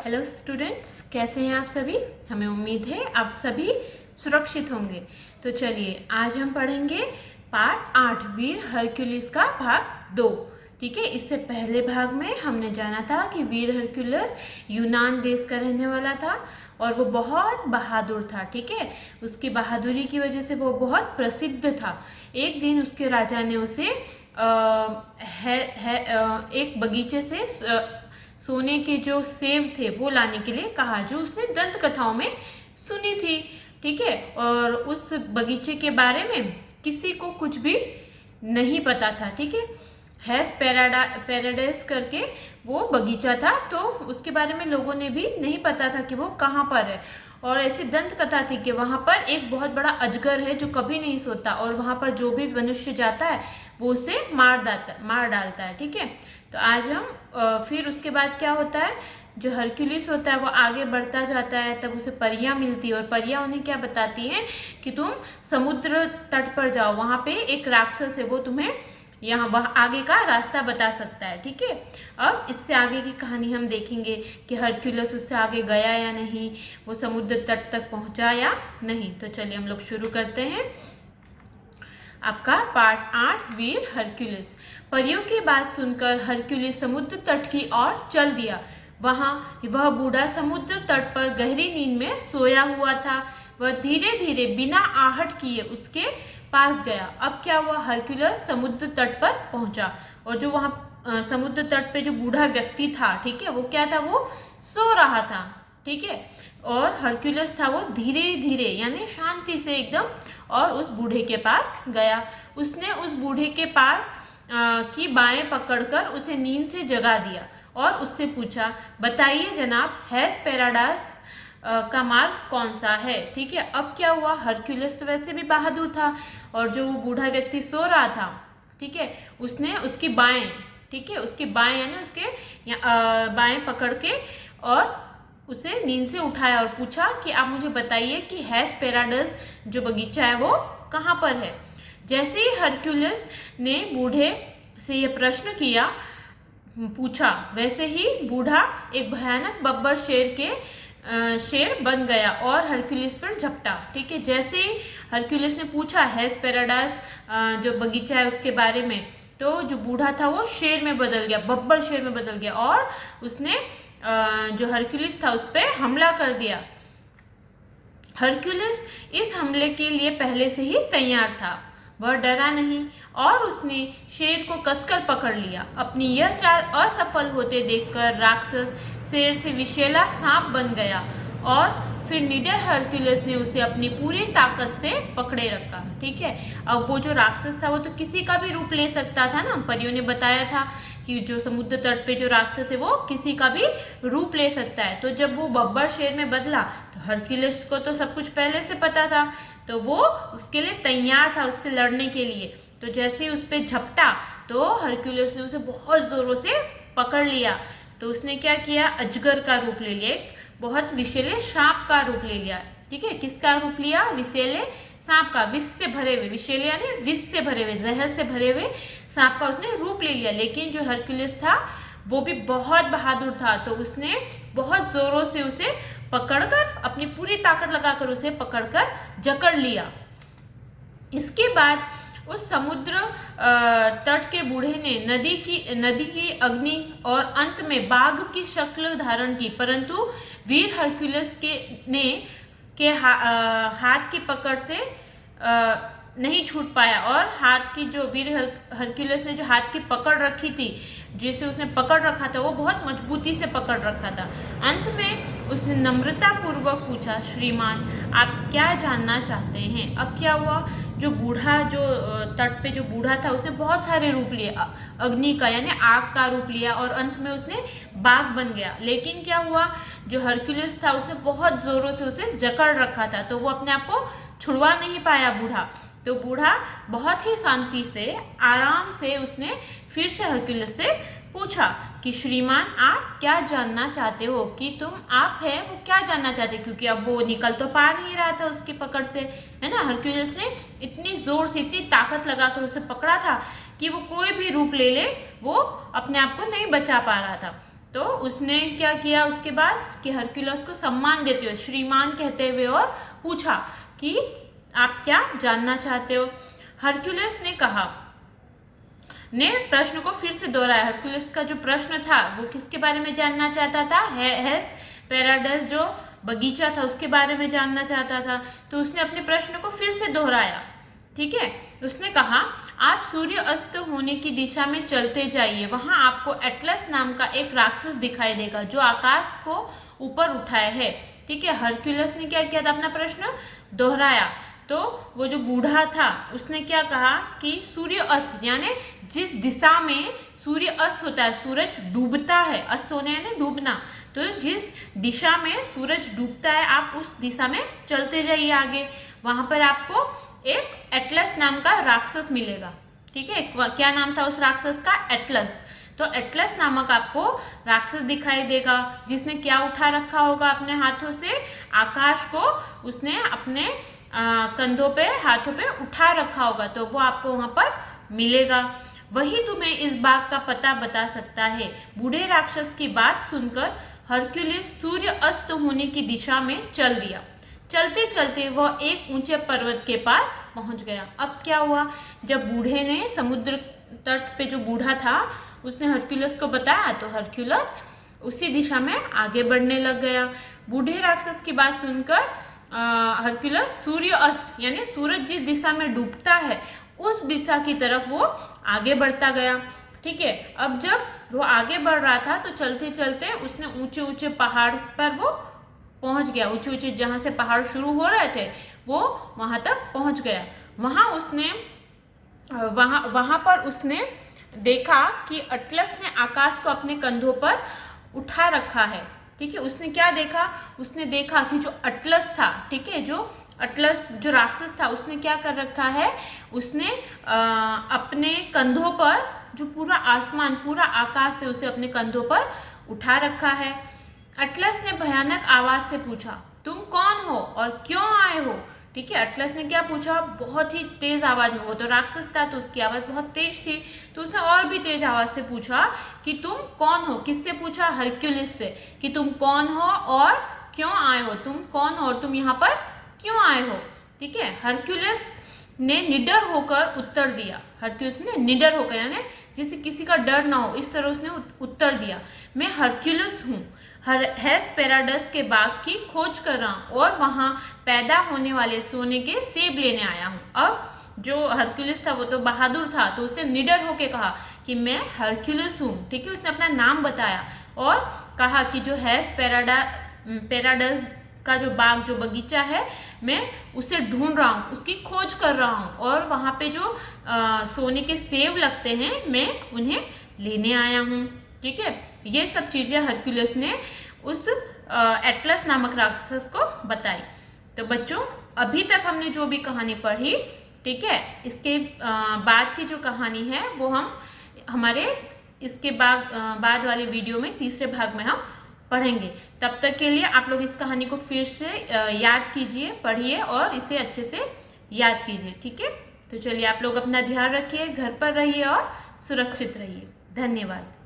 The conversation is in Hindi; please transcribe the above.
हेलो स्टूडेंट्स, कैसे हैं आप सभी। हमें उम्मीद है आप सभी सुरक्षित होंगे। तो चलिए आज हम पढ़ेंगे पार्ट 8 वीर हरक्यूलिस का भाग 2। ठीक है, इससे पहले भाग में हमने जाना था कि वीर हरक्यूलिस यूनान देश का रहने वाला था और वो बहुत बहादुर था। ठीक है, उसकी बहादुरी की वजह से वो बहुत प्रसिद्ध था। एक दिन उसके राजा ने उसे एक बगीचे से सोने के जो सेब थे वो लाने के लिए कहा, जो उसने दंत कथाओं में सुनी थी। ठीक है, और उस बगीचे के बारे में किसी को कुछ भी नहीं पता था। ठीक है, हैस पैराडाइज करके वो बगीचा था, तो उसके बारे में लोगों ने भी नहीं पता था कि वो कहाँ पर है। और ऐसी दंत कथा थी कि वहां पर एक बहुत बड़ा अजगर है जो कभी नहीं सोता, और वहां पर जो भी मनुष्य जाता है वो उसे मार डालता है। ठीक है, तो आज हम फिर उसके बाद क्या होता है, जो हरक्यूलिस होता है वो आगे बढ़ता जाता है, तब उसे परियां मिलती है और परियां उन्हें क्या बताती हैं कि तुम समुद्र तट पर जाओ, वहां पे एक राक्षस है, वो तुम्हें यहाँ वह आगे का रास्ता बता सकता है। ठीक है, अब इससे आगे की कहानी हम देखेंगे कि हरक्यूलिस उससे आगे गया या नहीं, वो समुद्र तट तक पहुंचा या नहीं। तो चलिए हम लोग शुरू करते हैं आपका पार्ट 8 वीर हरक्यूलिस। परियों की बात सुनकर हरक्यूलिस समुद्र तट की ओर चल दिया। वहां वह बूढ़ा समुद्र तट पर गहरी नींद में सोया हुआ था। वह धीरे धीरे बिना आहट किए उसके पास गया। अब क्या हुआ, हरक्यूलिस समुद्र तट पर पहुंचा और जो वहां समुद्र तट पे जो बूढ़ा व्यक्ति था, ठीक है, वो क्या था, वो सो रहा था। ठीक है, और हरक्यूलिस था वो धीरे धीरे यानी शांति से एकदम और उस बूढ़े के पास गया। उसने उस बूढ़े के पास की बाएं पकड़कर उसे नींद से जगा दिया और उससे पूछा, बताइए जनाब, हैस पैराडाइस का मार्ग कौन सा है। ठीक है, अब क्या हुआ, हरक्यूलिस तो वैसे भी बहादुर था और जो वो बूढ़ा व्यक्ति सो रहा था, ठीक है, उसने उसकी बाएं, ठीक है, उसकी बाएं यानी उसके बाएं पकड़ के और उसे नींद से उठाया और पूछा कि आप मुझे बताइए कि हैस पैराडाइस जो बगीचा है वो कहाँ पर है। जैसे ही हरक्यूलिस ने बूढ़े से यह प्रश्न किया पूछा, वैसे ही बूढ़ा एक भयानक बब्बर शेर बन गया और हरक्यूलिस पर झपटा। ठीक है, जैसे ही हरक्यूलिस ने पूछा हैस पैराडाइस जो बगीचा है उसके बारे में, तो जो बूढ़ा था वो शेर में बदल गया, बब्बर शेर में बदल गया और उसने जो हरक्यूलिस था उस पर हमला कर दिया। हरक्यूलिस इस हमले के लिए पहले से ही तैयार था। वह डरा नहीं और उसने शेर को कसकर पकड़ लिया। अपनी यह चाल असफल होते देखकर राक्षस शेर से विषैला सांप बन गया और फिर निडर हरक्यूलिस ने उसे अपनी पूरी ताकत से पकड़े रखा। ठीक है, अब वो जो राक्षस था वो तो किसी का भी रूप ले सकता था ना, परियों ने बताया था कि जो समुद्र तट पे जो राक्षस है वो किसी का भी रूप ले सकता है। तो जब वो बब्बर शेर में बदला तो हरक्यूलिस को तो सब कुछ पहले से पता था, तो वो उसके लिए तैयार था, उससे लड़ने के लिए। तो जैसे ही उस पर झपटा तो हरक्यूलिस ने उसे बहुत जोरों से पकड़ लिया। तो उसने क्या किया, अजगर का रूप ले लिया, एक बहुत विषैले सांप का रूप ले लिया। ठीक है, किसका रूप लिया, विषैले सांप का, विष से भरे हुए, विषैले यानी विष से भरे हुए, जहर से भरे हुए सांप का उसने रूप ले लिया। लेकिन जो हरक्यूलिस था वो भी बहुत बहादुर था, तो उसने बहुत जोरों से उसे पकड़कर, अपनी पूरी ताकत लगाकर उसे पकड़कर जकड़ लिया। इसके बाद उस समुद्र तट के बूढ़े ने नदी की अग्नि और अंत में बाघ की शक्ल धारण की, परंतु वीर हरक्यूलिस के हाथ की पकड़ से नहीं छूट पाया और हाथ की जो वीर हरक्यूलिस ने जो हाथ की पकड़ रखी थी, जिसे उसने पकड़ रखा था, वो बहुत मजबूती से पकड़ रखा था। अंत में उसने नम्रता पूर्वक पूछा, श्रीमान आप क्या जानना चाहते हैं। अब क्या हुआ, जो बूढ़ा जो तट पे जो बूढ़ा था उसने बहुत सारे रूप लिए, अग्नि का यानी आग का रूप लिया और अंत में उसने बाघ बन गया। लेकिन क्या हुआ, जो हरक्यूलिस था उसने बहुत जोरों से उसे जकड़ रखा था, तो वो अपने आप को छुड़वा नहीं पाया बूढ़ा। तो बूढ़ा बहुत ही शांति से आराम से उसने फिर से हरक्यूलिस से पूछा कि श्रीमान आप क्या जानना चाहते हो, कि तुम आप है वो क्या जानना चाहते, क्योंकि अब वो निकल तो पा नहीं रहा था उसकी पकड़ से, है ना। हरक्यूलिस ने इतनी जोर से इतनी ताकत लगाकर उसे पकड़ा था कि वो कोई भी रूप ले ले वो अपने आप को नहीं बचा पा रहा था। तो उसने क्या किया उसके बाद कि हरक्यूलस को सम्मान देते हुए, श्रीमान कहते हुए, और पूछा कि आप क्या जानना चाहते हो। हरक्यूलस ने प्रश्न को फिर से दोहराया। हरक्यूलस का जो प्रश्न था वो किसके बारे में जानना चाहता था? हेस्पेराडस जो बगीचा था उसके बारे में जानना चाहता था। तो उसने अपने प्रश्न को फिर से दोहराया, ठीक है। उसने कहा, आप सूर्य अस्त होने की दिशा में चलते जाइए, वहां आपको एटलस नाम का एक राक्षस दिखाई देगा जो आकाश को ऊपर उठाए है, ठीक है। हरक्यूलस ने क्या किया था? अपना प्रश्न दोहराया। तो वो जो बूढ़ा था उसने क्या कहा कि सूर्य अस्त यानी जिस दिशा में सूर्य अस्त होता है, सूरज डूबता है, अस्त होने यानी डूबना, तो जिस दिशा में सूरज डूबता है आप उस दिशा में चलते जाइए आगे, वहां पर आपको एक एटलस नाम का राक्षस मिलेगा, ठीक है। क्या नाम था उस राक्षस का? एटलस। तो एटलस नामक आपको राक्षस दिखाई देगा जिसने क्या उठा रखा होगा अपने हाथों से? आकाश को उसने अपने कंधों पे, हाथों पे उठा रखा होगा, तो वो आपको वहां पर मिलेगा। वही तुम्हें इस बाग का पता बता सकता है। बूढ़े राक्षस की बात सुनकर हरक्यूलिस सूर्य अस्त होने की दिशा में चल दिया। चलते चलते वह एक ऊंचे पर्वत के पास पहुंच गया। अब क्या हुआ? जब बूढ़े ने, समुद्र तट पे जो बूढ़ा था उसने हरक्यूलिस को बताया, तो हरक्यूलिस उसी दिशा में आगे बढ़ने लग गया। बूढ़े राक्षस की बात सुनकर हरक्यूलिस सूर्य अस्त यानी सूरज जिस दिशा में डूबता है उस दिशा की तरफ वो आगे बढ़ता गया, ठीक है। अब जब वो आगे बढ़ रहा था तो चलते चलते उसने ऊंचे ऊंचे पहाड़ पर वो पहुंच गया। ऊंचे ऊंचे जहां से पहाड़ शुरू हो रहे थे वो वहां तक पहुंच गया। वहां पर उसने देखा कि अटलस ने आकाश को अपने कंधों पर उठा रखा है, ठीक है। उसने क्या देखा? उसने देखा कि जो अटलस था, ठीक है, जो अटलस जो राक्षस था उसने क्या कर रखा है? उसने अपने कंधों पर जो पूरा आसमान, पूरा आकाश है उसे अपने कंधों पर उठा रखा है। अटलस ने भयानक आवाज से पूछा, तुम कौन हो और क्यों आए हो? ठीक है, अटलस ने क्या पूछा? बहुत ही तेज आवाज में, वो तो राक्षस था तो उसकी आवाज बहुत तेज थी, तो उसने और भी तेज आवाज से पूछा कि तुम कौन हो। किससे पूछा? हरक्यूलिस से, कि तुम कौन हो और क्यों आए हो, तुम कौन हो और तुम यहाँ पर क्यों आए हो, ठीक है। हरक्यूलिस ने निडर होकर उत्तर दिया। हरक्यूलिस ने निडर होकर यानी जिससे किसी का डर ना हो, इस तरह उसने उत्तर दिया, मैं हरक्यूलिस हूँ, हेस्पेराडस के बाग की खोज कर रहा हूँ और वहां पैदा होने वाले सोने के सेब लेने आया हूँ। अब जो हरक्यूलिस था वो तो बहादुर था, तो उसने निडर होकर कहा कि मैं हरक्यूलिस हूँ, ठीक है। उसने अपना नाम बताया और कहा कि जो हेस्पेराडस का जो बाग, जो बगीचा है, मैं उसे ढूंढ रहा हूँ, उसकी खोज कर रहा हूँ और वहां पे जो सोने के सेब लगते हैं मैं उन्हें लेने आया हूँ, ठीक है। ये सब चीजें हरक्यूलिस ने उस एटलस नामक राक्षस को बताई। तो बच्चों, अभी तक हमने जो भी कहानी पढ़ी, ठीक है, इसके बाद की जो कहानी है वो हम हमारे इसके बाद वाले वीडियो में तीसरे भाग में हम पढ़ेंगे। तब तक के लिए आप लोग इस कहानी को फिर से याद कीजिए, पढ़िए और इसे अच्छे से याद कीजिए, ठीक है। तो चलिए, आप लोग अपना ध्यान रखिए, घर पर रहिए और सुरक्षित रहिए। धन्यवाद।